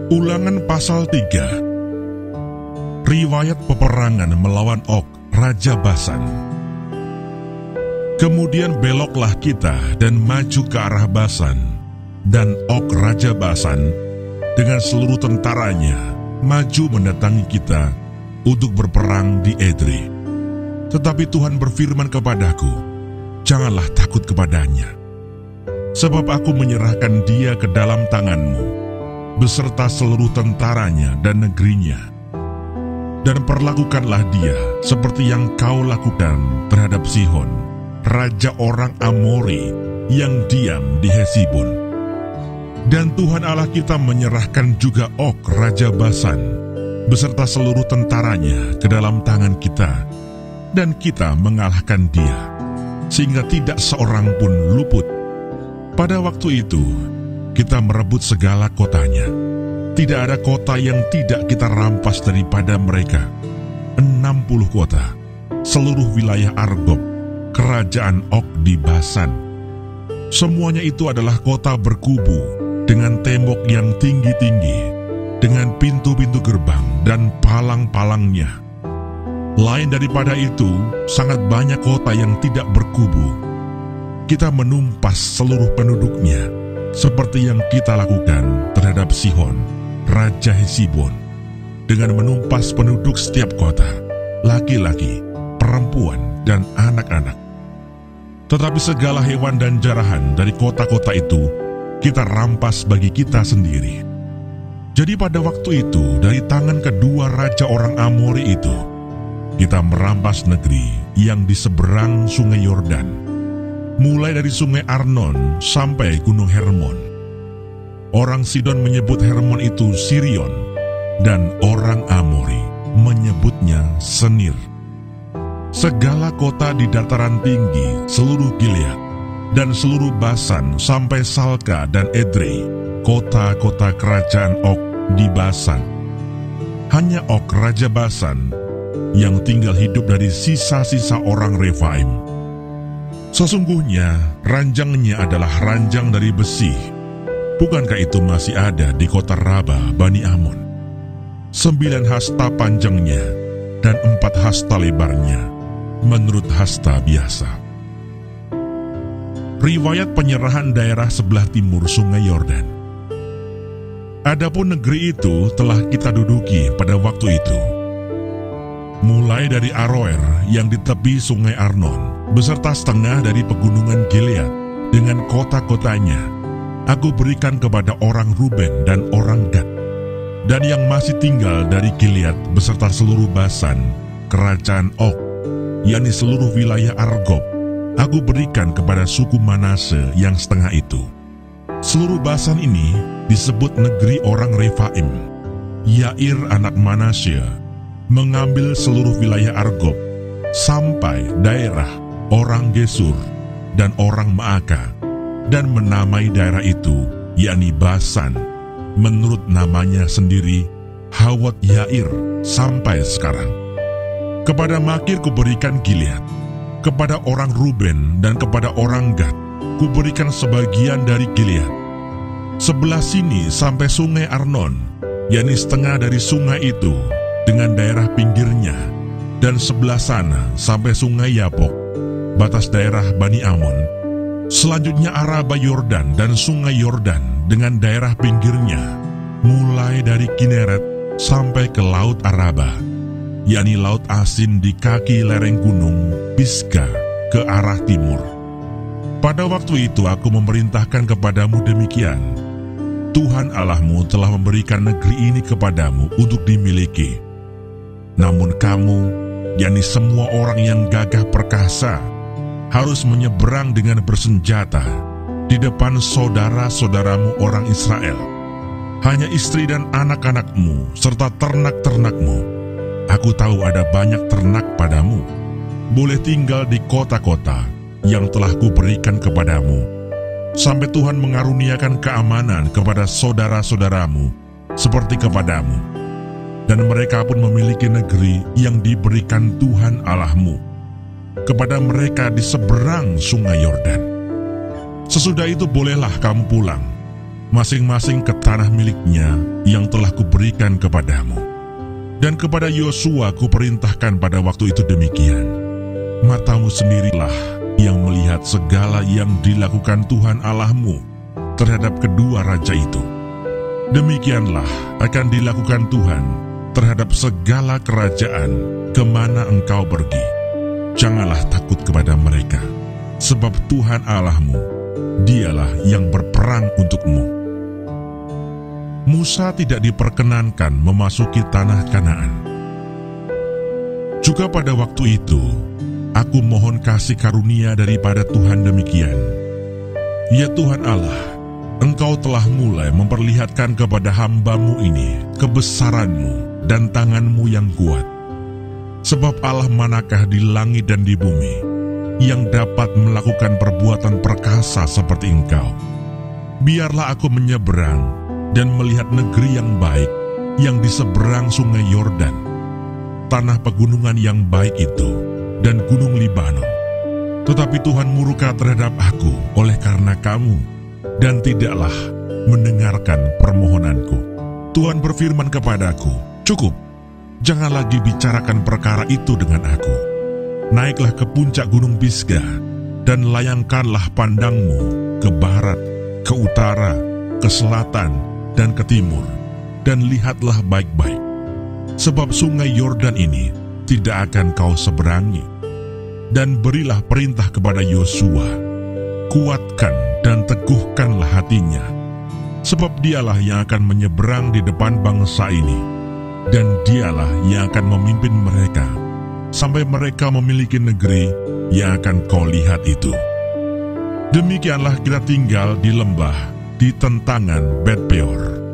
Ulangan pasal 3. Riwayat peperangan melawan Og, Raja Basan. Kemudian beloklah kita dan maju ke arah Basan, dan Og, Raja Basan, dengan seluruh tentaranya, maju mendatangi kita untuk berperang di Edrei. Tetapi Tuhan berfirman kepadaku, janganlah takut kepadanya, sebab aku menyerahkan dia ke dalam tanganmu, beserta seluruh tentaranya dan negerinya. Dan perlakukanlah dia seperti yang kau lakukan terhadap Sihon, raja orang Amori yang diam di Hesibon. Dan Tuhan Allah kita menyerahkan juga Og, Raja Basan, beserta seluruh tentaranya ke dalam tangan kita, dan kita mengalahkan dia, sehingga tidak seorang pun luput. Pada waktu itu, kita merebut segala kotanya. Tidak ada kota yang tidak kita rampas daripada mereka. 60 kota, seluruh wilayah Argob, kerajaan Og di Basan. Semuanya itu adalah kota berkubu, dengan tembok yang tinggi-tinggi, dengan pintu-pintu gerbang dan palang-palangnya. Lain daripada itu, sangat banyak kota yang tidak berkubu. Kita menumpas seluruh penduduknya, seperti yang kita lakukan terhadap Sihon, Raja Hesibon, dengan menumpas penduduk setiap kota, laki-laki, perempuan, dan anak-anak. Tetapi segala hewan dan jarahan dari kota-kota itu kita rampas bagi kita sendiri. Jadi pada waktu itu, dari tangan kedua raja orang Amori itu, kita merampas negeri yang di seberang sungai Yordan, mulai dari sungai Arnon sampai gunung Hermon. Orang Sidon menyebut Hermon itu Sirion, dan orang Amori menyebutnya Senir. Segala kota di dataran tinggi, seluruh Gilead, dan seluruh Basan sampai Salka dan Edrei, kota-kota kerajaan Og di Basan. Hanya Og, Raja Basan, yang tinggal hidup dari sisa-sisa orang Refaim. Sesungguhnya ranjangnya adalah ranjang dari besi. Bukankah itu masih ada di kota Raba, Bani Amon? 9 hasta panjangnya dan 4 hasta lebarnya, menurut hasta biasa. Riwayat penyerahan daerah sebelah timur sungai Yordan. Adapun negeri itu telah kita duduki pada waktu itu, mulai dari Aroer yang di tepi sungai Arnon, beserta setengah dari pegunungan Gilead dengan kota-kotanya, aku berikan kepada orang Ruben dan orang Gad. Dan yang masih tinggal dari Gilead beserta seluruh Basan, kerajaan Og, yakni seluruh wilayah Argob, aku berikan kepada suku Manase yang setengah itu. Seluruh Basan ini disebut negeri orang Refaim. Yair anak Manasye mengambil seluruh wilayah Argob sampai daerah orang Gesur dan orang Maaka, dan menamai daerah itu, yakni Basan, menurut namanya sendiri, Hawot Yair, sampai sekarang. Kepada Makir kuberikan Gilead, kepada orang Ruben dan kepada orang Gad kuberikan sebagian dari Gilead. Sebelah sini sampai sungai Arnon, yakni setengah dari sungai itu, dengan daerah pinggirnya, dan sebelah sana sampai sungai Yabok, batas daerah Bani Amon. Selanjutnya Araba Yordan dan sungai Yordan dengan daerah pinggirnya, mulai dari Kineret sampai ke Laut Araba, yakni Laut Asin di kaki lereng gunung Pisga ke arah timur. Pada waktu itu aku memerintahkan kepadamu demikian, Tuhan Allahmu telah memberikan negeri ini kepadamu untuk dimiliki. Namun kamu, yakni semua orang yang gagah perkasa, harus menyeberang dengan bersenjata di depan saudara-saudaramu orang Israel. Hanya istri dan anak-anakmu serta ternak-ternakmu. Aku tahu ada banyak ternak padamu. Boleh tinggal di kota-kota yang telah kuberikan kepadamu, sampai Tuhan mengaruniakan keamanan kepada saudara-saudaramu seperti kepadamu. Dan mereka pun memiliki negeri yang diberikan Tuhan Allahmu kepada mereka di seberang sungai Yordan. Sesudah itu bolehlah kamu pulang, masing-masing ke tanah miliknya yang telah kuberikan kepadamu. Dan kepada Yosua kuperintahkan pada waktu itu demikian, matamu sendirilah yang melihat segala yang dilakukan Tuhan Allahmu terhadap kedua raja itu. Demikianlah akan dilakukan Tuhan terhadap segala kerajaan kemana engkau pergi. Janganlah takut kepada mereka, sebab Tuhan Allahmu, Dialah yang berperang untukmu. Musa tidak diperkenankan memasuki tanah Kanaan. Juga pada waktu itu, aku mohon kasih karunia daripada Tuhan demikian. Ya Tuhan Allah, Engkau telah mulai memperlihatkan kepada hamba-Mu ini kebesaran-Mu dan tangan-Mu yang kuat. Sebab Allah manakah di langit dan di bumi yang dapat melakukan perbuatan perkasa seperti Engkau? Biarlah aku menyeberang dan melihat negeri yang baik yang di seberang sungai Yordan, tanah pegunungan yang baik itu, dan gunung Libanon. Tetapi Tuhan murka terhadap aku oleh karena kamu, dan tidaklah mendengarkan permohonanku. Tuhan berfirman kepadaku, cukup, jangan lagi bicarakan perkara itu dengan aku. Naiklah ke puncak gunung Pisgah, dan layangkanlah pandangmu ke barat, ke utara, ke selatan, dan ke timur, dan lihatlah baik-baik. Sebab sungai Yordan ini tidak akan kau seberangi. Dan berilah perintah kepada Yosua, kuatkan dan teguhkanlah hatinya, sebab dialah yang akan menyeberang di depan bangsa ini, dan dialah yang akan memimpin mereka, sampai mereka memiliki negeri yang akan kau lihat itu. Demikianlah kita tinggal di lembah di tentangan Bet Peor.